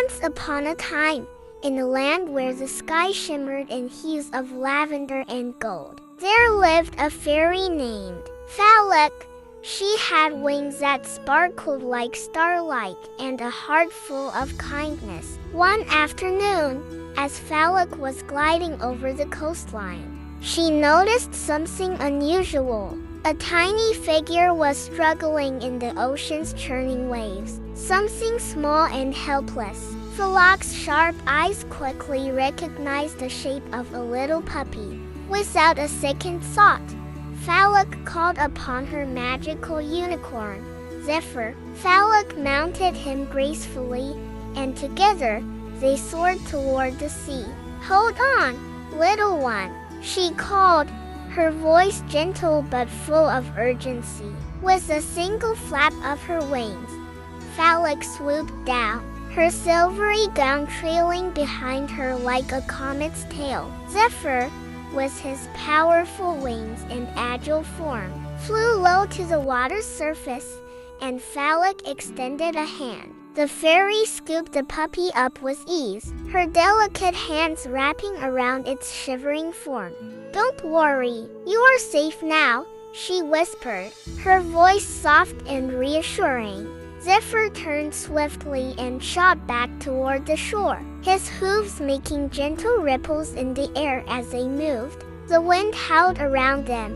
Once upon a time, in a land where the sky shimmered in hues of lavender and gold, there lived a fairy named Falaq. She had wings that sparkled like starlight and a heart full of kindness. One afternoon, as Falaq was gliding over the coastline, she noticed something unusual. A tiny figure was struggling in the ocean's churning waves, something small and helpless. Falaq's sharp eyes quickly recognized the shape of a little puppy. Without a second thought, Falaq called upon her magical unicorn, Zephyr. Falaq mounted him gracefully, and together they soared toward the sea. "Hold on, little one," she called, her voice gentle but full of urgency. With a single flap of her wings, Falaq swooped down, her silvery gown trailing behind her like a comet's tail. Zephyr, with his powerful wings and agile form, flew low to the water's surface, and Falaq extended a hand. The fairy scooped the puppy up with ease, her delicate hands wrapping around its shivering form. "Don't worry, you are safe now," she whispered, her voice soft and reassuring. Zephyr turned swiftly and shot back toward the shore, his hooves making gentle ripples in the air as they moved. The wind howled around them,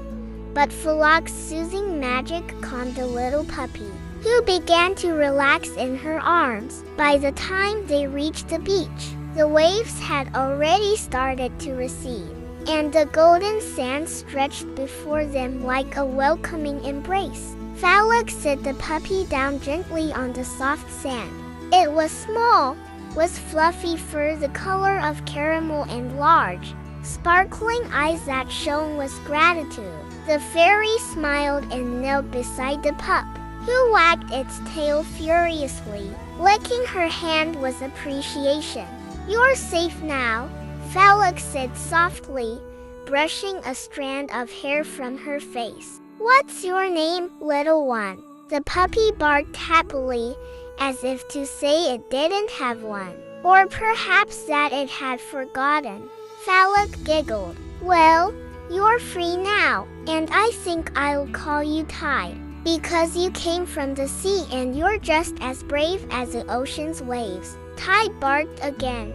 but Falaq's soothing magic calmed the little puppy, who began to relax in her arms. By the time they reached the beach, the waves had already started to recede, and the golden sand stretched before them like a welcoming embrace. Falaq set the puppy down gently on the soft sand. It was small, with fluffy fur the color of caramel and large, sparkling eyes that shone with gratitude. The fairy smiled and knelt beside the pup, who wagged its tail furiously, licking her hand with appreciation. "You're safe now," Falaq said softly, brushing a strand of hair from her face. "What's your name, little one?" The puppy barked happily, as if to say it didn't have one, or perhaps that it had forgotten. Falaq giggled. "Well, you're free now, and I think I'll call you Tide, because you came from the sea and you're just as brave as the ocean's waves." Tide barked again,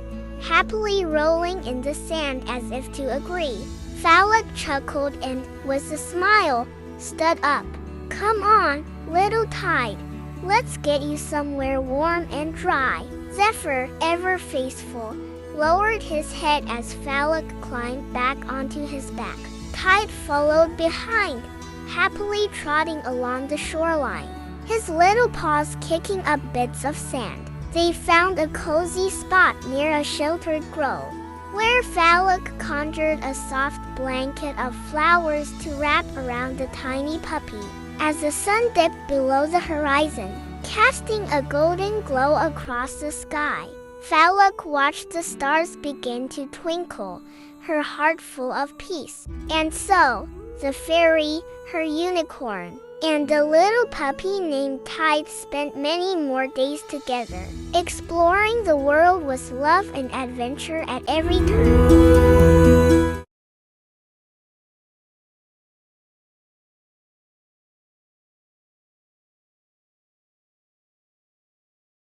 happily rolling in the sand as if to agree. Falaq chuckled and, with a smile, stood up. "Come on, little Tide. Let's get you somewhere warm and dry." Zephyr, ever faithful, lowered his head as Falaq climbed back onto his back. Tide followed behind, happily trotting along the shoreline, his little paws kicking up bits of sand. They found a cozy spot near a sheltered grove, where Falaq conjured a soft blanket of flowers to wrap around the tiny puppy. As the sun dipped below the horizon, casting a golden glow across the sky, Falaq watched the stars begin to twinkle, her heart full of peace. And so, the fairy, her unicorn, and the little puppy named Tide spent many more days together, exploring the world with love and adventure at every turn.